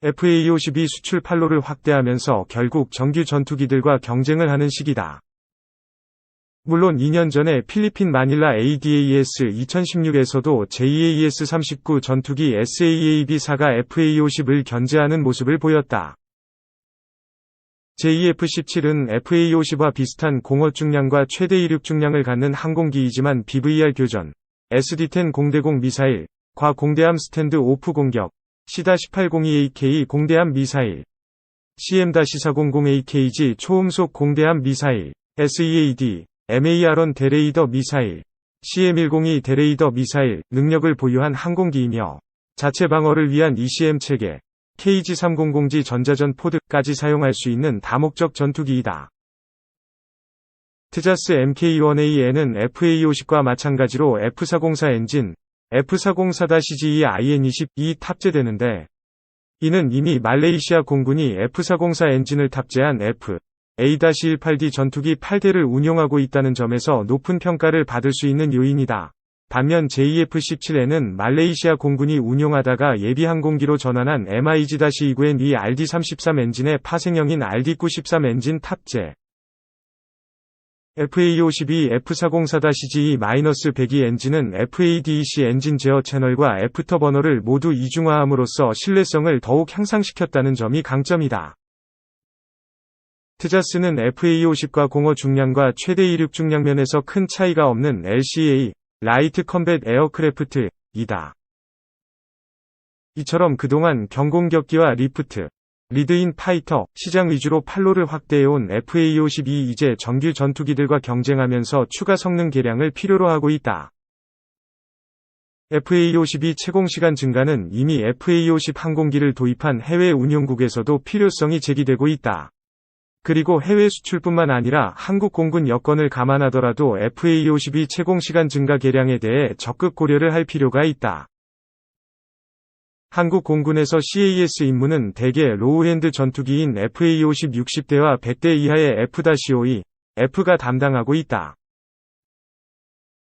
FA-52 수출 판로를 확대하면서 결국 정규 전투기들과 경쟁을 하는 시기다. 물론 2년 전에 필리핀 마닐라 ADAS 2016에서도 JAS-39 전투기 SAAB-4가 FA-50을 견제하는 모습을 보였다. JF-17은 FA-50와 비슷한 공허 중량과 최대 이륙 중량을 갖는 항공기이지만 BVR 교전, SD-10 공대공 미사일, 과 공대함 스탠드 오프 공격, C-802AK 공대함 미사일, CM-400AKG 초음속 공대함 미사일, SEAD, MAR-1 대레이더 미사일, CM-102 대레이더 미사일 능력을 보유한 항공기이며 자체 방어를 위한 ECM 체계, KG-300G 전자전 포드까지 사용할 수 있는 다목적 전투기이다. 트자스 MK-1A에는 FA-50과 마찬가지로 F-404 엔진, F-404-GE-IN-22 탑재되는데 이는 이미 말레이시아 공군이 F-404 엔진을 탑재한 A-18D 전투기 8대를 운용하고 있다는 점에서 높은 평가를 받을 수 있는 요인이다. 반면 JF-17에는 말레이시아 공군이 운용하다가 예비 항공기로 전환한 MIG-29N2 RD-33 엔진의 파생형인 RD-93 엔진 탑재. FA-52 F-404-GE-102 엔진은 FADEC 엔진 제어 채널과 애프터버너를 모두 이중화함으로써 신뢰성을 더욱 향상시켰다는 점이 강점이다. 트자스는 FA-50과 공허 중량과 최대 이륙 중량 면에서 큰 차이가 없는 LCA, 라이트 컴뱃 에어크래프트이다. 이처럼 그동안 경공격기와 리프트, 리드인 파이터, 시장 위주로 판로를 확대해온 FA-52이 이제 정규 전투기들과 경쟁하면서 추가 성능 개량을 필요로 하고 있다. FA-52 채공시간 증가는 이미 FA-50 항공기를 도입한 해외 운용국에서도 필요성이 제기되고 있다. 그리고 해외 수출뿐만 아니라 한국 공군 여건을 감안하더라도 FA-52 채공시간 증가 개량에 대해 적극 고려를 할 필요가 있다. 한국 공군에서 CAS 임무는 대개 로우엔드 전투기인 FA-50 60대와 100대 이하의 F-52, F가 담당하고 있다.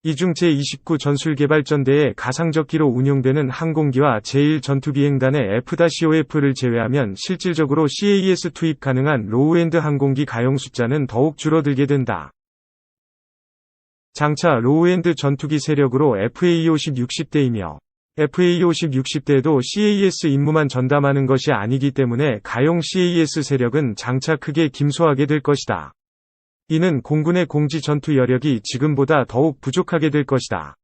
이 중 제29 전술개발전대의 가상적기로 운용되는 항공기와 제1전투비행단의 F-5F를 제외하면 실질적으로 CAS 투입 가능한 로우엔드 항공기 가용 숫자는 더욱 줄어들게 된다. 장차 로우엔드 전투기 세력으로 FA-50 60대이며 FA-50 60대도 CAS 임무만 전담하는 것이 아니기 때문에 가용 CAS 세력은 장차 크게 김소하게 될 것이다. 이는 공군의 공지 전투 여력이 지금보다 더욱 부족하게 될 것이다.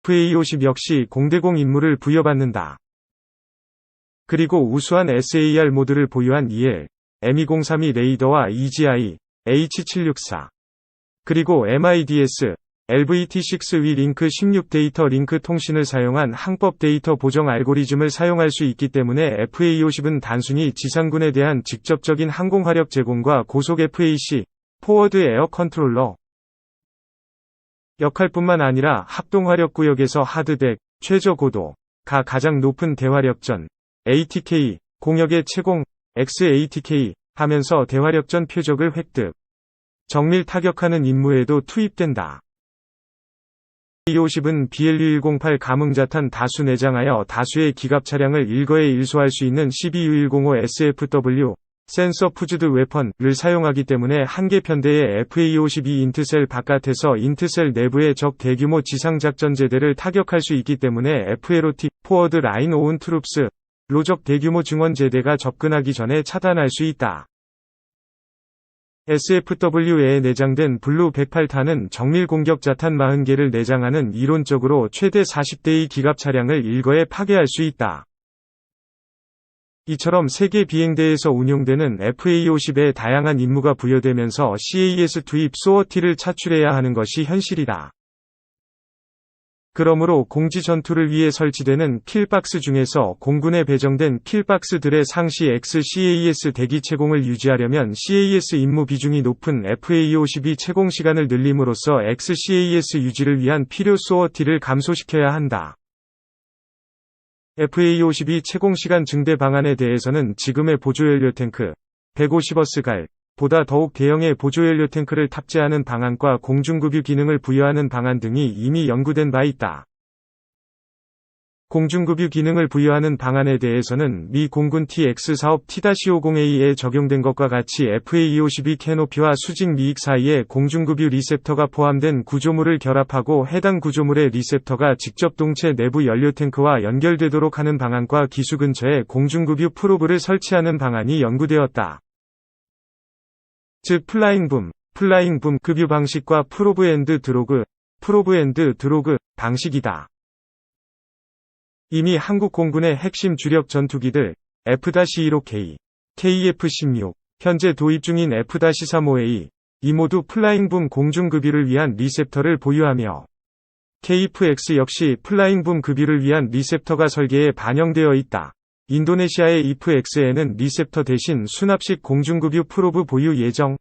FA-50 역시 공대공 임무를 부여받는다. 그리고 우수한 SAR 모드를 보유한 EL, M203이 레이더와 EGI, H764, 그리고 MIDS, LVT6위 링크 16 데이터 링크 통신을 사용한 항법 데이터 보정 알고리즘을 사용할 수 있기 때문에 FA-50은 단순히 지상군에 대한 직접적인 항공화력 제공과 고속 FAC, 포워드 에어 컨트롤러 역할뿐만 아니라 합동화력구역에서 하드덱, 최저 고도가 가장 높은 대화력전, ATK, 공역의 채공, XATK 하면서 대화력전 표적을 획득, 정밀 타격하는 임무에도 투입된다. FA-50은 BLU-108 감흥자탄 다수 내장하여 다수의 기갑 차량을 일거에 일소할 수 있는 CBU-105 SFW, 센서 푸즈드 웨펀을 사용하기 때문에 한 개 편대의 FA-52 인트셀 바깥에서 인트셀 내부의 적 대규모 지상작전제대를 타격할 수 있기 때문에 FLOT, 포워드 라인 오운 트룹스, 로적 대규모 증원제대가 접근하기 전에 차단할 수 있다. SFW에 내장된 블루 108탄은 정밀 공격 자탄 40개를 내장하는 이론적으로 최대 40대의 기갑 차량을 일거에 파괴할 수 있다. 이처럼 세계 비행대에서 운용되는 FA-50에 다양한 임무가 부여되면서 CAS 투입 소어티를 차출해야 하는 것이 현실이다. 그러므로 공지 전투를 위해 설치되는 킬박스 중에서 공군에 배정된 킬박스들의 상시 XCAS 대기 채공을 유지하려면 CAS 임무 비중이 높은 FA-52 채공 시간을 늘림으로써 XCAS 유지를 위한 필요 소어티를 감소시켜야 한다. FA-52 채공 시간 증대 방안에 대해서는 지금의 보조연료 탱크 150어스갈 보다 더욱 대형의 보조연료 탱크를 탑재하는 방안과 공중급유 기능을 부여하는 방안 등이 이미 연구된 바 있다. 공중급유 기능을 부여하는 방안에 대해서는 미 공군 TX 사업 T-50A에 적용된 것과 같이 FA-252 캐노피와 수직 미익 사이에 공중급유 리셉터가 포함된 구조물을 결합하고 해당 구조물의 리셉터가 직접 동체 내부 연료 탱크와 연결되도록 하는 방안과 기수 근처에 공중급유 프로브를 설치하는 방안이 연구되었다. 즉 플라잉 붐 급유 방식과 프로브 앤드 드로그 방식이다. 이미 한국 공군의 핵심 주력 전투기들 F-15K, KF-16, 현재 도입 중인 F-35A, 이 모두 플라잉 붐 공중급유를 위한 리셉터를 보유하며 KF-X 역시 플라잉 붐 급유를 위한 리셉터가 설계에 반영되어 있다. 인도네시아의 IF-X에는 리셉터 대신 수납식 공중급유 프로브 보유 예정.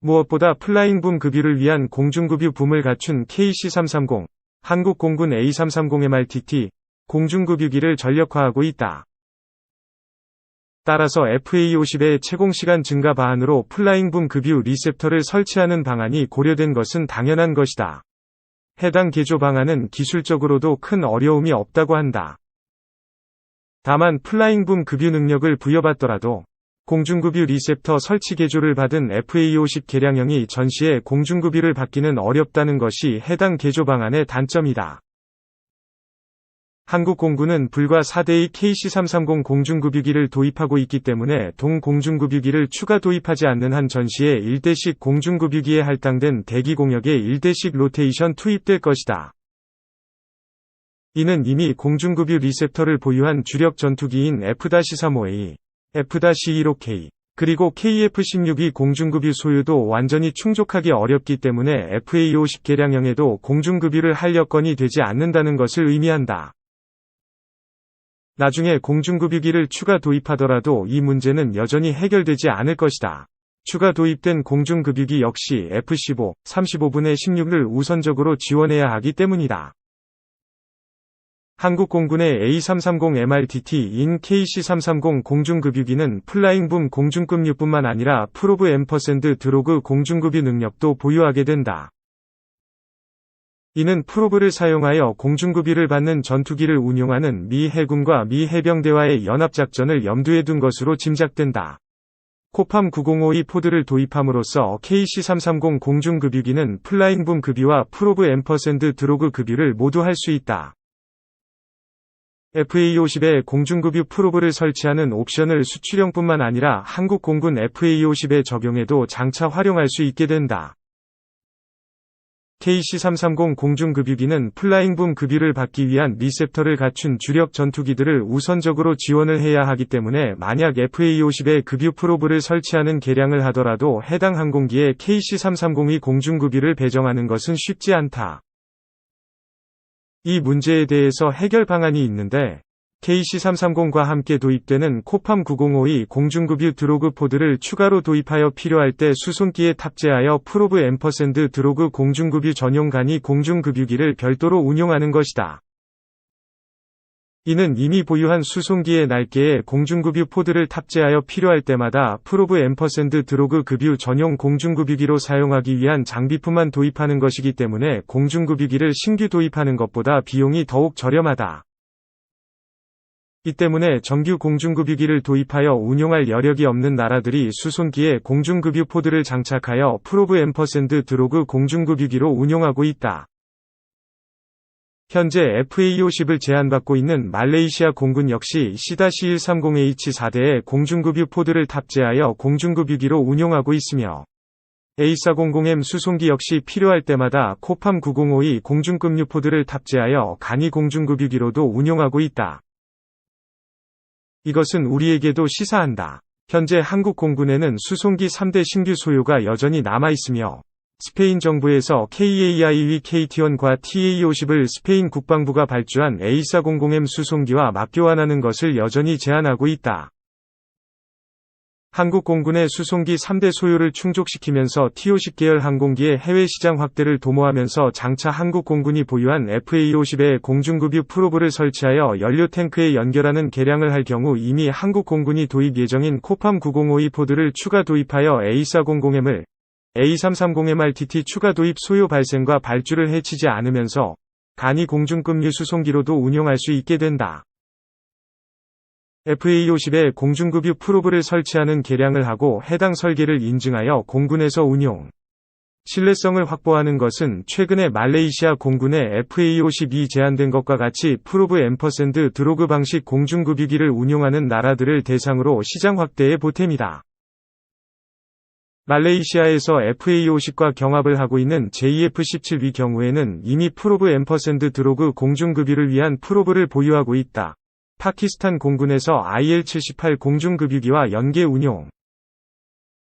무엇보다 플라잉 붐 급유를 위한 공중급유 붐을 갖춘 KC-330, 한국공군 A330MRTT 공중급유기를 전력화하고 있다. 따라서 FA-50의 채공시간 증가 방안으로 플라잉 붐 급유 리셉터를 설치하는 방안이 고려된 것은 당연한 것이다. 해당 개조 방안은 기술적으로도 큰 어려움이 없다고 한다. 다만 플라잉 붐 급유 능력을 부여받더라도 공중급유 리셉터 설치 개조를 받은 FA-50 개량형이 전시에 공중급유를 받기는 어렵다는 것이 해당 개조 방안의 단점이다. 한국 공군은 불과 4대의 KC-330 공중급유기를 도입하고 있기 때문에 동 공중급유기를 추가 도입하지 않는 한 전시에 1대씩 공중급유기에 할당된 대기 공역에 1대씩 로테이션 투입될 것이다. 이는 이미 공중급유 리셉터를 보유한 주력 전투기인 F-35A, F-15K, 그리고 KF-16이 공중급유 소유도 완전히 충족하기 어렵기 때문에 FA-50 개량형에도 공중급유를 할 여건이 되지 않는다는 것을 의미한다. 나중에 공중급유기를 추가 도입하더라도 이 문제는 여전히 해결되지 않을 것이다. 추가 도입된 공중급유기 역시 F-15, 35분의 16을 우선적으로 지원해야 하기 때문이다. 한국 공군의 A330MRTT인 KC-330 공중급유기는 플라잉 붐 공중급유뿐만 아니라 프로브 앰퍼샌드 드로그 공중급유 능력도 보유하게 된다. 이는 프로브를 사용하여 공중급유를 받는 전투기를 운용하는 미 해군과 미 해병대와의 연합작전을 염두에 둔 것으로 짐작된다. 코팜 9052 포드를 도입함으로써 KC-330 공중급유기는 플라잉 붐 급유와 프로브 앰퍼샌드 드로그 급유를 모두 할 수 있다. FA-50에 공중급유 프로브를 설치하는 옵션을 수출형뿐만 아니라 한국 공군 FA-50에 적용해도 장차 활용할 수 있게 된다. KC-330 공중급유기는 플라잉 붐 급유를 받기 위한 리셉터를 갖춘 주력 전투기들을 우선적으로 지원을 해야 하기 때문에 만약 FA-50에 급유 프로브를 설치하는 개량을 하더라도 해당 항공기에 KC-330이 공중급유를 배정하는 것은 쉽지 않다. 이 문제에 대해서 해결 방안이 있는데 KC-330과 함께 도입되는 코팜 9052 공중급유 드로그 포드를 추가로 도입하여 필요할 때 수송기에 탑재하여 프로브 앰퍼샌드 드로그 공중급유 전용 간이 공중급유기를 별도로 운용하는 것이다. 이는 이미 보유한 수송기의 날개에 공중급유 포드를 탑재하여 필요할 때마다 프로브 앰퍼샌드 드로그 급유 전용 공중급유기로 사용하기 위한 장비품만 도입하는 것이기 때문에 공중급유기를 신규 도입하는 것보다 비용이 더욱 저렴하다. 이 때문에 정규 공중급유기를 도입하여 운용할 여력이 없는 나라들이 수송기에 공중급유 포드를 장착하여 프로브 앰퍼샌드 드로그 공중급유기로 운용하고 있다. 현재 FA-50을 제한받고 있는 말레이시아 공군 역시 C-130H4대에 공중급유 포드를 탑재하여 공중급유기로 운용하고 있으며 A400M 수송기 역시 필요할 때마다 코팜 9052 공중급유 포드를 탑재하여 간이 공중급유기로도 운용하고 있다. 이것은 우리에게도 시사한다. 현재 한국 공군에는 수송기 3대 신규 소요가 여전히 남아있으며 스페인 정부에서 KAIV KT-1과 TA-50을 스페인 국방부가 발주한 A400M 수송기와 맞교환하는 것을 여전히 제한하고 있다. 한국 공군의 수송기 3대 소요를 충족시키면서 T-50 계열 항공기의 해외 시장 확대를 도모하면서 장차 한국 공군이 보유한 FA-50에 공중급유 프로브를 설치하여 연료 탱크에 연결하는 개량을 할 경우 이미 한국 공군이 도입 예정인 코팜 9052 포드를 추가 도입하여 A400M을 A330MRTT 추가 도입 소요 발생과 발주를 해치지 않으면서 간이 공중급류 수송기로도 운용할 수 있게 된다. FA-50에 공중급유 프로브를 설치하는 개량을 하고 해당 설계를 인증하여 공군에서 운용, 신뢰성을 확보하는 것은 최근에 말레이시아 공군의 FA-52 제안된 것과 같이 프로브 앰퍼샌드 드로그 방식 공중급유기를 운용하는 나라들을 대상으로 시장 확대의 보탬이다. 말레이시아에서 FA-50과 경합을 하고 있는 JF-17위 경우에는 이미 프로브 앰퍼샌드 드로그 공중급유를 위한 프로브를 보유하고 있다. 파키스탄 공군에서 IL-78 공중급유기와 연계 운용